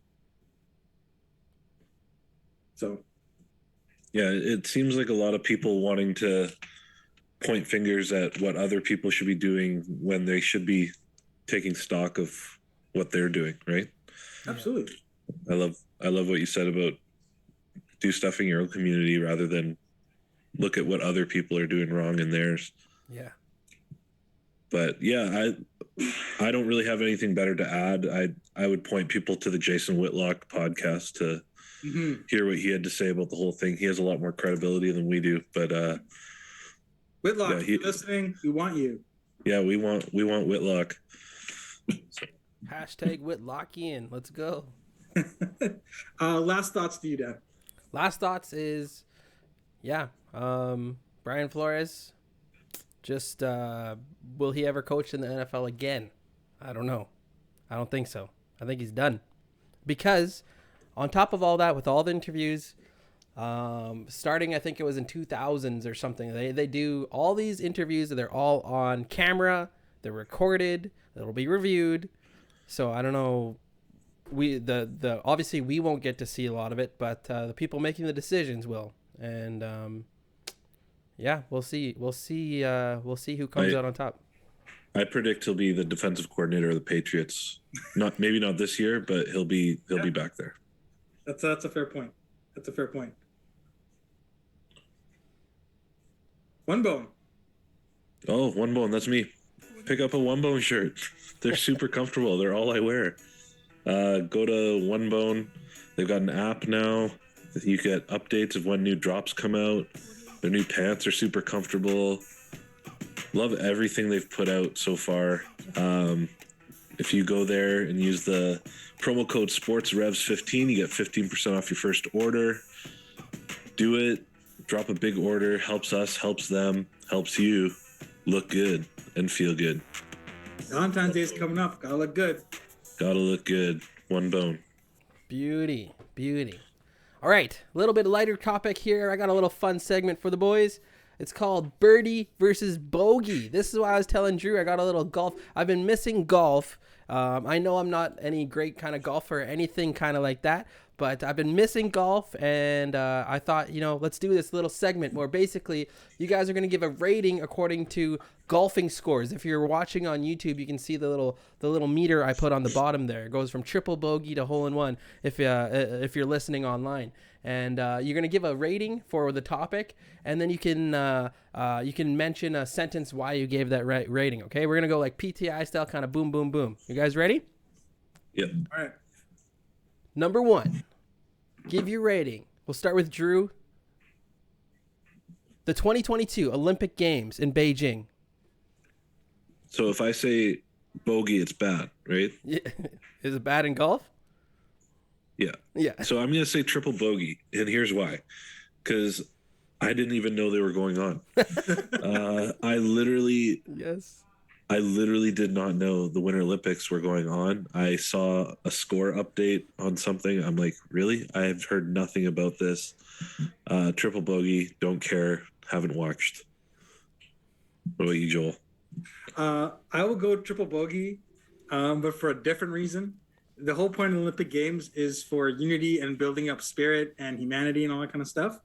So yeah, it seems like a lot of people wanting to point fingers at what other people should be doing when they should be taking stock of what they're doing, right? Absolutely. I love what you said about do stuff in your own community rather than look at what other people are doing wrong in theirs. Yeah. But yeah, I don't really have anything better to add. I would point people to the Jason Whitlock podcast to hear what he had to say about the whole thing. He has a lot more credibility than we do. But Whitlock, if you're listening, we want you. Yeah, we want Whitlock. Hashtag Whitlockian. Let's go. Last thoughts to you, Dan. Last thoughts is, yeah, Brian Flores, just will he ever coach in the NFL again? I don't know. I don't think so. I think he's done. Because on top of all that, with all the interviews, starting, I think it was in 2000s or something, they do all these interviews. They're all on camera. They're recorded. It'll be reviewed. So I don't know. Obviously we won't get to see a lot of it, but the people making the decisions will. And yeah, we'll see. We'll see who comes out on top. I predict he'll be the defensive coordinator of the Patriots. Maybe not this year, but he'll be back there. That's a fair point. That's a fair point. One Bone. Oh, One Bone, that's me. Pick up a One Bone shirt. They're super comfortable. They're all I wear. Go to One Bone. They've got an app now. You get updates of when new drops come out. Their new pants are super comfortable. Love everything they've put out so far. If you go there and use the promo code SportsRevs15, you get 15% off your first order. Do it. Drop a big order. Helps us, helps them, helps you look good and feel good. Valentine's Day is coming up. Gotta look good. Gotta look good. One Bone. Beauty. All right, a little bit lighter topic here. I got a little fun segment for the boys. It's called Birdie versus Bogey. This is why I was telling Drew I got a little golf. I've been missing golf. I know I'm not any great kind of golfer or anything kind of like that, but I've been missing golf, and I thought, let's do this little segment where basically you guys are going to give a rating according to golfing scores. If you're watching on YouTube, you can see the little meter I put on the bottom there. It goes from triple bogey to hole in one if you're listening online. And you're going to give a rating for the topic, and then you can mention a sentence why you gave that rating, okay? We're going to go like PTI style, kind of boom, boom, boom. You guys ready? Yep. All right. Number 1, give your rating. We'll start with Drew. The 2022 Olympic Games in Beijing. So if I say bogey, it's bad, right? Yeah. Is it bad in golf? Yeah. Yeah. So I'm going to say triple bogey, and here's why. Because I didn't even know they were going on. I literally did not know the Winter Olympics were going on. I saw a score update on something. I'm like, really? I've heard nothing about this. Triple bogey, don't care, haven't watched. What about you, Joel? I will go triple bogey, but for a different reason. The whole point of the Olympic Games is for unity and building up spirit and humanity and all that kind of stuff.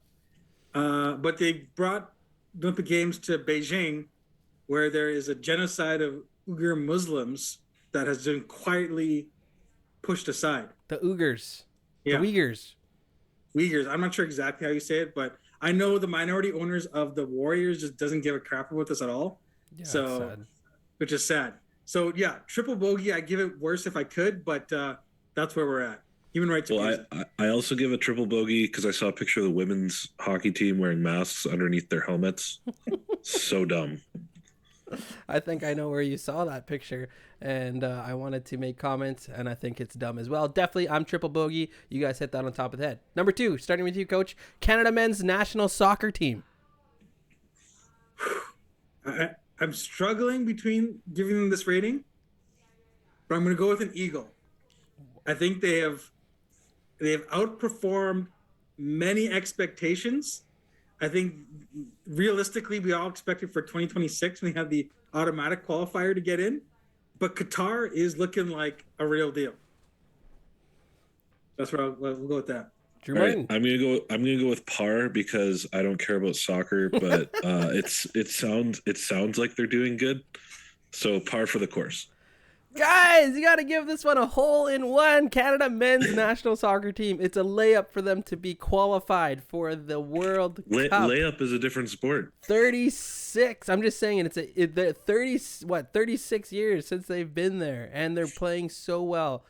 But they brought the Olympic Games to Beijing, where there is a genocide of Uyghur Muslims that has been quietly pushed aside. The Uyghurs. Yeah. The Uyghurs. Uyghurs. I'm not sure exactly how you say it, but I know the minority owners of the Warriors just doesn't give a crap about this at all. Yeah, so, sad. Which is sad. So yeah, triple bogey. I give it worse if I could, but that's where we're at. Human rights. Well, I also give a triple bogey because I saw a picture of the women's hockey team wearing masks underneath their helmets. So dumb. I think I know where you saw that picture, and I wanted to make comments, and I think it's dumb as well. Definitely, I'm triple bogey. You guys hit that on top of the head. Number 2, starting with you, Coach. Canada men's national soccer team. I'm struggling between giving them this rating, but I'm going to go with an eagle. I think they have outperformed many expectations. I think realistically, we all expected for 2026 when they have the automatic qualifier to get in, but Qatar is looking like a real deal. That's where we'll go with that. Drew Martin. I'm gonna go with par because I don't care about soccer, but it sounds like they're doing good. So par for the course. Guys, you got to give this one a hole-in-one. Canada men's national soccer team. It's a layup for them to be qualified for the World Cup. Layup is a different sport. 36. I'm just saying they're 36 years since they've been there, and they're playing so well.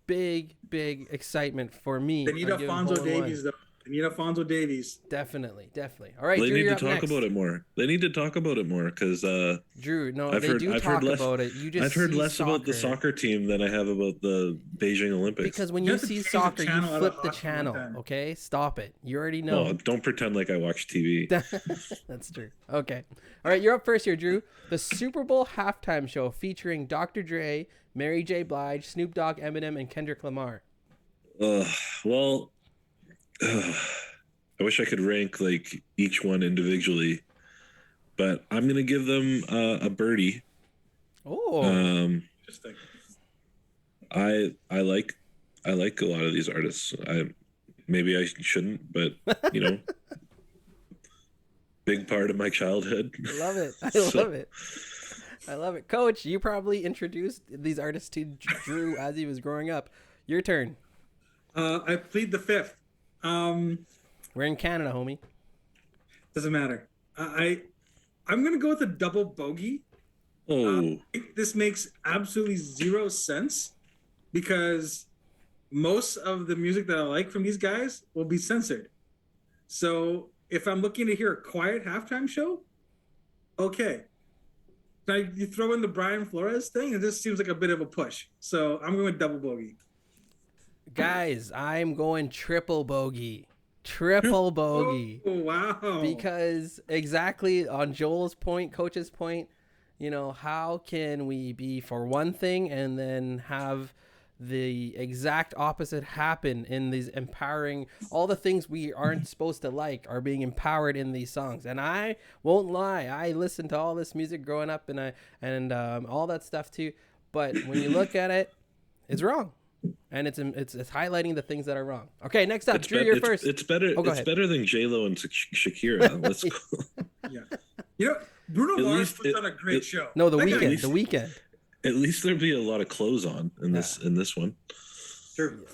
Big excitement for me. They need Alphonso Davies, though. They need Alphonso Davies. Definitely. All right, they Drew, need to talk about it more. They need to talk about it more because Drew, no, I've they heard less about it. I've heard less about the soccer team than I have about the Beijing Olympics. Because when you see soccer, you flip the channel. Okay, stop it. You already know. Oh, don't pretend like I watch TV. That's true. Okay. All right, you're up first here, Drew. The Super Bowl halftime show featuring Dr. Dre, Mary J. Blige, Snoop Dogg, Eminem, and Kendrick Lamar. I wish I could rank like each one individually, but I'm gonna give them a Birdie. Oh, interesting. I like a lot of these artists. Maybe I shouldn't, but you know, big part of my childhood. Love it. I love it. Coach, you probably introduced these artists to Drew as he was growing up. Your turn. I plead the fifth. We're in Canada, homie. Doesn't matter. I'm gonna go with a double bogey. Oh, this makes absolutely zero sense because most of the music that I like from these guys will be censored. So if I'm looking to hear a quiet halftime show, okay. Now you throw in the Brian Flores thing, and this seems like a bit of a push. So I'm going with double bogey. Guys, I'm going triple bogey. Triple bogey. Oh, wow. Because exactly on Joel's point, Coach's point, you know, how can we be for one thing and then have the exact opposite happen in these empowering, all the things we aren't supposed to like are being empowered in these songs. And I won't lie, I listened to all this music growing up and all that stuff too. But when you look at it, it's wrong. And it's highlighting the things that are wrong. Okay, next up, Drew, you're first. It's better. It's better than J-Lo and Shakira. Let's go. Yeah, you know, Bruno Mars puts on a great show. No, The Weeknd. At least there'd be a lot of clothes on in this one. True.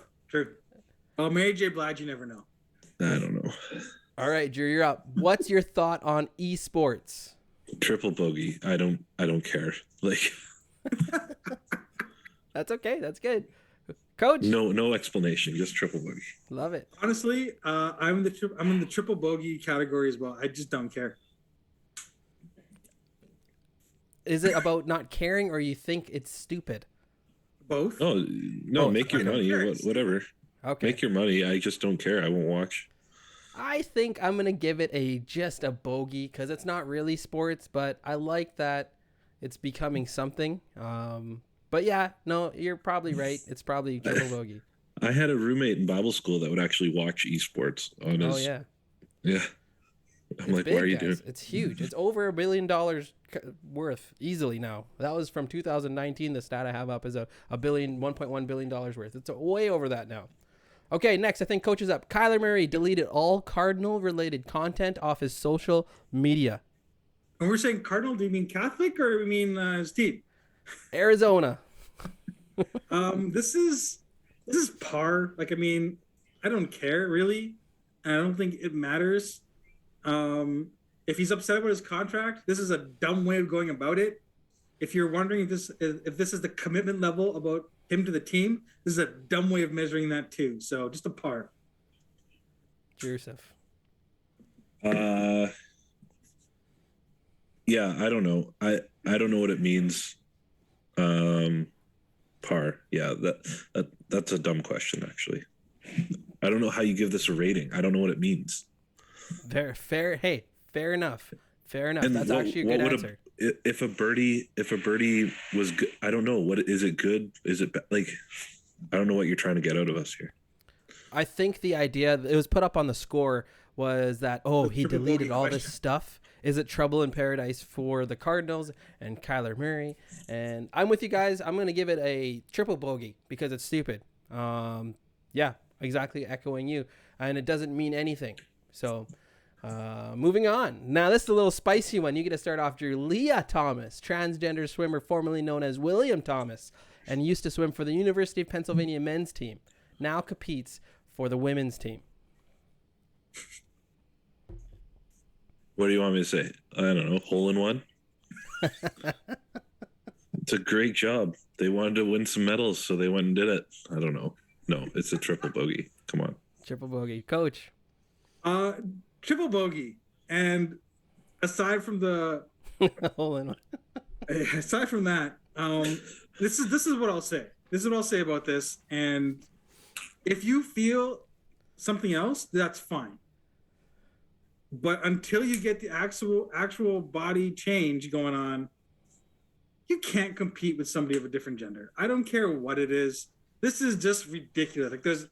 Oh, Mary J. Blige, you never know. I don't know. All right, Drew, you're up. What's your thought on esports? Triple bogey. I don't care. Like. That's okay. That's good. Coach? No explanation, just triple bogey. Love it. Honestly, I'm in the triple bogey category as well. I just don't care. Is it about not caring, or you think it's stupid? Both. Oh no, make your money. Whatever. Okay. Make your money. I just don't care. I won't watch. I think I'm gonna give it just a bogey because it's not really sports, but I like that it's becoming something. But yeah, no, you're probably right. It's probably triple bogey. I had a roommate in Bible school that would actually watch esports on Oh his. yeah, Yeah. I'm it's like, big, why are you guys. doing? It's huge. It's over $1 billion worth easily now. That was from 2019. The stat I have up is $1.1 billion worth. It's way over that now. Okay, next, I think coach is up. Kyler Murray deleted all Cardinal-related content off his social media. And we're saying Cardinal, do you mean Catholic or do we mean his team? Arizona. This is par. Like, I mean, I don't care really. I don't think it matters. If he's upset about his contract, this is a dumb way of going about it. If you're wondering if this is the commitment level about him to the team, this is a dumb way of measuring that too. So just a par. Joseph. Yeah, I don't know. I don't know what it means. Par. Yeah, that's a dumb question actually. I don't know how you give this a rating. I don't know what it means. Fair. Hey, fair enough. Fair enough. And That's actually a good answer. If a birdie was good, I don't know. What is it good? Is it like? I don't know what you're trying to get out of us here. I think the idea, it was put up on the score, was that, he deleted all this stuff. Is it trouble in paradise for the Cardinals and Kyler Murray? And I'm with you guys. I'm going to give it a triple bogey because it's stupid. Yeah, exactly echoing you. And it doesn't mean anything. So moving on. Now, this is a little spicy one. You get to start off, Drew. Leah Thomas, transgender swimmer formerly known as William Thomas, and used to swim for the University of Pennsylvania men's team, now competes for the women's team. What do you want me to say? I don't know. Hole in one? It's a great job. They wanted to win some medals, so they went and did it. I don't know. No, it's a triple bogey. Come on. Triple bogey. Coach. Triple bogey. And aside from the Hole in one. aside from that, this is what I'll say. This is what I'll say about this. And if you feel something else, that's fine. But until you get the actual body change going on, you can't compete with somebody of a different gender. I don't care what it is. This is just ridiculous. Like, there's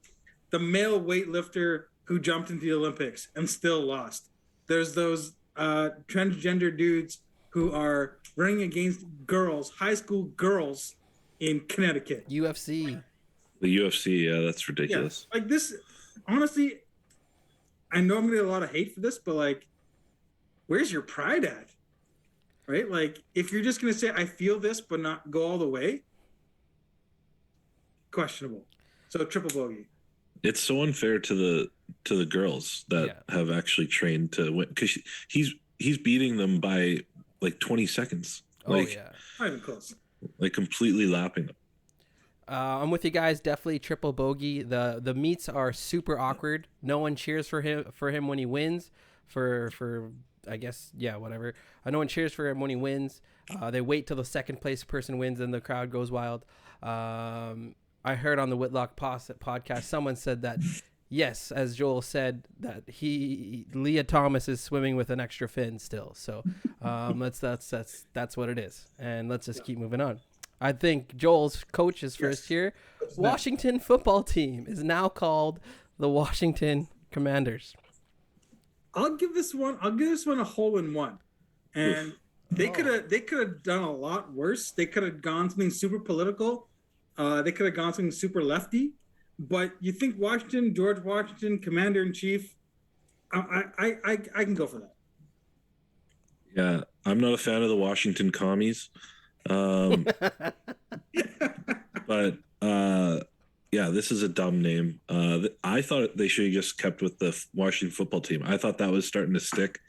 the male weightlifter who jumped into the Olympics and still lost. There's those transgender dudes who are running against girls, high school girls in Connecticut. UFC. The UFC, yeah, that's ridiculous. Yeah, like this, honestly, I know I'm gonna get a lot of hate for this, but like, where's your pride at? Right? Like, if you're just gonna say I feel this but not go all the way, questionable. So triple bogey. It's so unfair to the girls that have actually trained to win, because he's beating them by like 20 seconds. Not even close. Like completely lapping them. I'm with you guys. Definitely triple bogey. The meets are super awkward. No one cheers for him when he wins. For I guess whatever. No one cheers for him when he wins. They wait till the second place person wins and the crowd goes wild. I heard on the Whitlock podcast someone said that yes, as Joel said, that Leah Thomas is swimming with an extra fin still. So that's what it is. And let's just keep moving on. I think Joel's coach's first year. Washington football team is now called the Washington Commanders. I'll give this one a hole in one. And they could have done a lot worse. They could have gone something super political. They could have gone something super lefty. But you think George Washington, Commander in Chief, I can go for that. Yeah, I'm not a fan of the Washington commies. But this is a dumb name. I thought they should have just kept with the Washington football team. I thought that was starting to stick.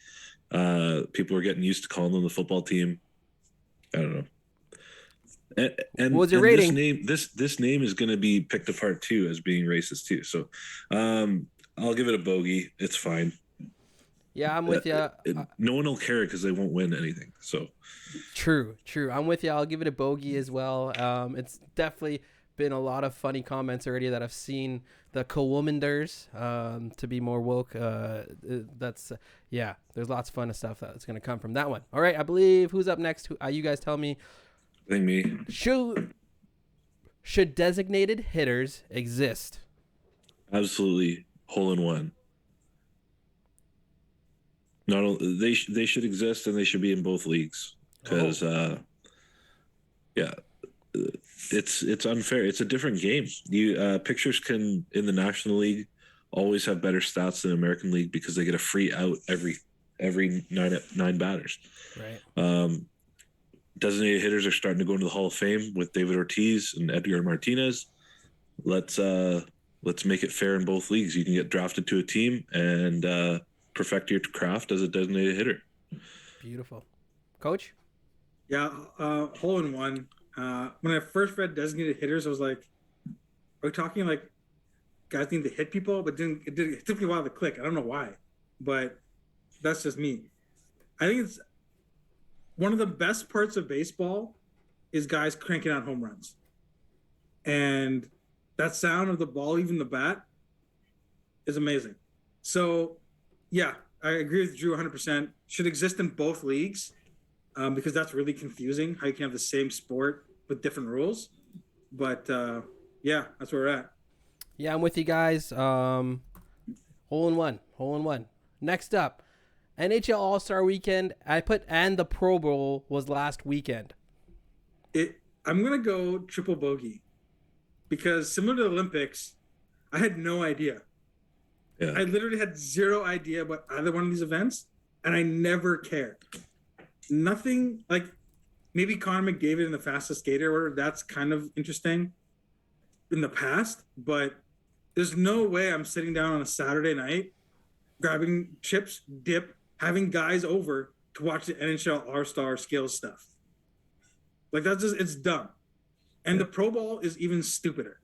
People were getting used to calling them the football team. I don't know. And what was your rating? This name is going to be picked apart too as being racist too. So I'll give it a bogey. It's fine. Yeah, I'm with you. No one will care because they won't win anything. So true. I'm with you. I'll give it a bogey as well. It's definitely been a lot of funny comments already that I've seen the co-womanders to be more woke. There's lots of fun stuff that's going to come from that one. All right, I believe who's up next? You guys tell me. I think me. Should designated hitters exist? Absolutely, hole in one. Not only, they should exist, and they should be in both leagues because it's unfair. It's a different game. You pitchers can in the National League always have better stats than the American League because they get a free out every nine batters. Right. Designated hitters are starting to go into the Hall of Fame with David Ortiz and Edgar Martinez. Let's make it fair in both leagues. You can get drafted to a team and perfect your craft as a designated hitter. Beautiful. Coach? Yeah, hole in one. When I first read designated hitters, I was like, are we talking like guys need to hit people? But it took me a while to click. I don't know why, but that's just me. I think it's one of the best parts of baseball is guys cranking out home runs. And that sound of the ball, even the bat, is amazing. So, yeah, I agree with Drew 100%. Should exist in both leagues because that's really confusing how you can have the same sport with different rules. But, yeah, that's where we're at. Yeah, I'm with you guys. Hole in one. Next up, NHL All-Star Weekend. And the Pro Bowl was last weekend. I'm going to go triple bogey because similar to the Olympics, I had no idea. Yeah. I literally had zero idea about either one of these events, and I never cared. Nothing like maybe Connor McDavid in the fastest skater order. That's kind of interesting in the past, but there's no way I'm sitting down on a Saturday night, grabbing chips, dip, having guys over to watch the NHL All-Star skills stuff. Like that's just, it's dumb. And the Pro Bowl is even stupider.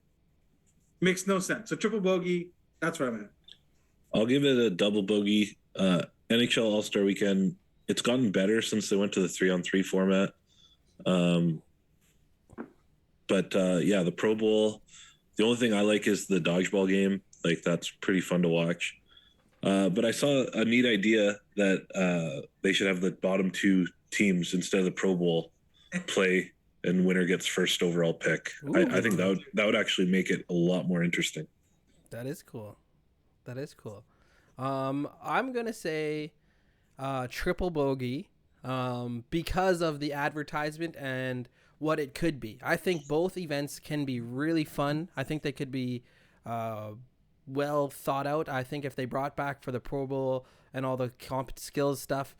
Makes no sense. So triple bogey, that's where I'm at. I'll give it a double bogey. NHL All-Star Weekend, it's gotten better since they went to the 3-on-3 format. The Pro Bowl, the only thing I like is the dodgeball game. Like that's pretty fun to watch. But I saw a neat idea that they should have the bottom two teams instead of the Pro Bowl play, and winner gets first overall pick. I think that would actually make it a lot more interesting. That is cool. I'm gonna say triple bogey because of the advertisement and what it could be. I think both events can be really fun. I think they could be well thought out. I think if they brought back for the Pro Bowl and all the skills stuff,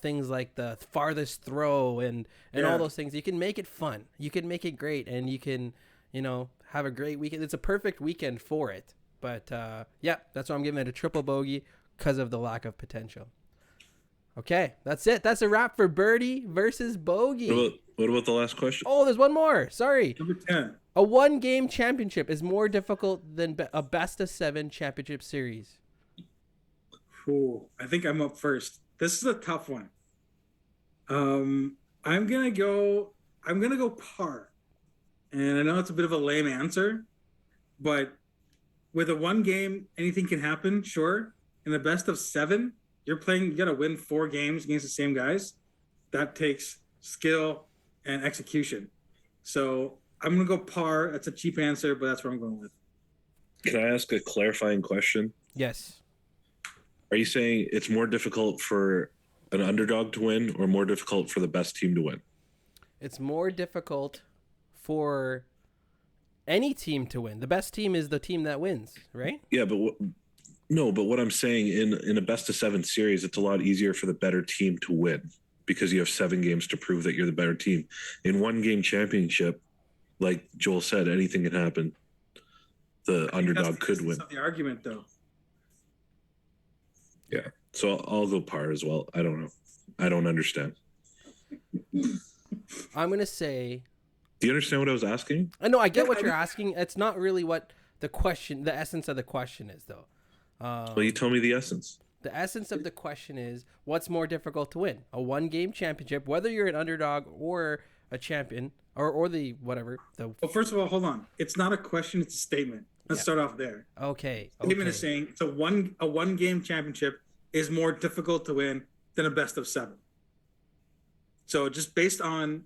things like the farthest throw and all those things, you can make it fun. You can make it great, and you can, have a great weekend. It's a perfect weekend for it. But that's why I'm giving it a triple bogey because of the lack of potential. Okay, that's it. That's a wrap for Birdie versus Bogey. What about the last question? Oh, there's one more. Sorry. Number 10. A one-game championship is more difficult than a best-of-7 championship series. Ooh, I think I'm up first. This is a tough one. I'm gonna go par. And I know it's a bit of a lame answer, but with a one game, anything can happen, sure. In the best of 7, you gotta win 4 games against the same guys. That takes skill and execution. So I'm gonna go par. That's a cheap answer, but that's what I'm going with. Can I ask a clarifying question? Yes. Are you saying it's more difficult for an underdog to win or more difficult for the best team to win? It's more difficult for any team to win. The best team is the team that wins, right? Yeah, but what I'm saying in a best of 7 series, it's a lot easier for the better team to win because you have 7 games to prove that you're the better team. In one game championship, like Joel said, anything can happen. The underdog could win. That's the argument, though. Yeah, so I'll go par as well. I don't know. I don't understand. I'm gonna say. Do you understand what I was asking? I know. I get what you're asking. It's not really what the essence of the question is, though. Well, you tell me the essence. The essence of the question is, what's more difficult to win? A one-game championship, whether you're an underdog or a champion or the whatever. The Well, first of all, hold on. It's not a question; it's a statement. Let's start off there. okay. Statement is saying it's a one game championship is more difficult to win than a best of 7. So just based on.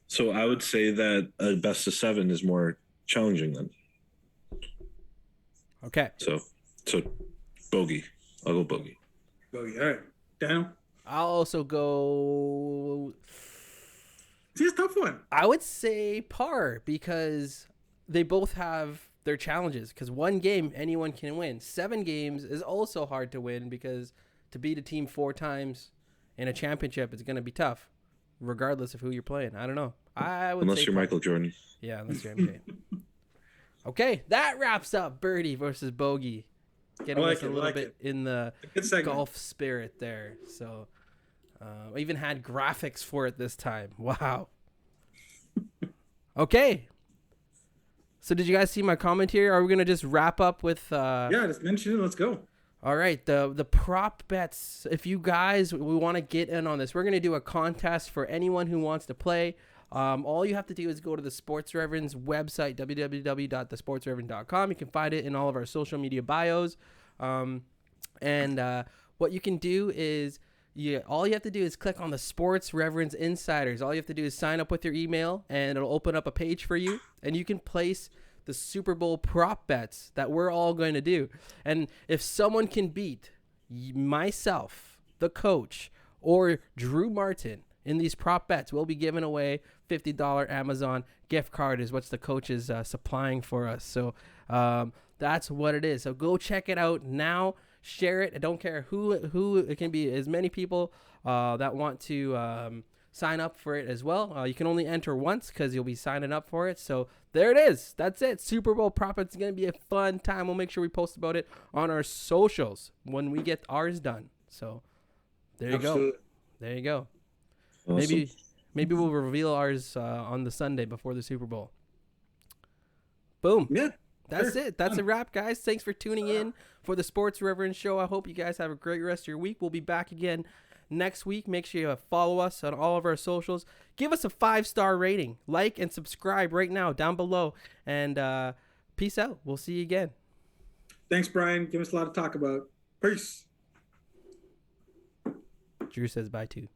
So I would say that a best of 7 is more challenging then. Okay. So bogey. I'll go bogey. Bogey. All right, Daniel. I'll also go. See, it's a tough one. I would say par because they both have their challenges. Because one game anyone can win. 7 games is also hard to win because to beat a team 4 times in a championship is going to be tough, regardless of who you're playing. I don't know. I would Unless say you're par. Michael Jordan. Yeah, unless you're MJ. Okay, that wraps up Birdie versus Bogey. Getting us a little bit in the golf spirit there. So I even had graphics for it this time. Wow. Okay. So did you guys see my comment here? Are we going to just wrap up with... Yeah, just mention it. Let's go. All right, the prop bets. If you guys we want to get in on this, we're going to do a contest for anyone who wants to play. All you have to do is go to the Sports Reverends website, www.thesportsreverend.com. You can find it in all of our social media bios. And what you can do is, all you have to do is click on the Sports Reverends Insiders. All you have to do is sign up with your email, and it'll open up a page for you, and you can place the Super Bowl prop bets that we're all going to do. And if someone can beat myself, the coach, or Drew Martin in these prop bets, we'll be giving away $50 Amazon gift card is what the coach is supplying for us. So that's what it is. So go check it out now. Share it. I don't care who it can be. As many people that want to sign up for it as well. You can only enter once because you'll be signing up for it. So there it is. That's it. Super Bowl prop. It's going to be a fun time. We'll make sure we post about it on our socials when we get ours done. So there you go. There you go. Awesome. Maybe we'll reveal ours on the Sunday before the Super Bowl. Boom. Yeah. That's it. That's a wrap, guys. Thanks for tuning in for the Sports Reverend Show. I hope you guys have a great rest of your week. We'll be back again next week. Make sure you follow us on all of our socials. Give us a 5-star rating. Like and subscribe right now down below. And peace out. We'll see you again. Thanks, Brian. Give us a lot to talk about. Peace. Drew says bye too.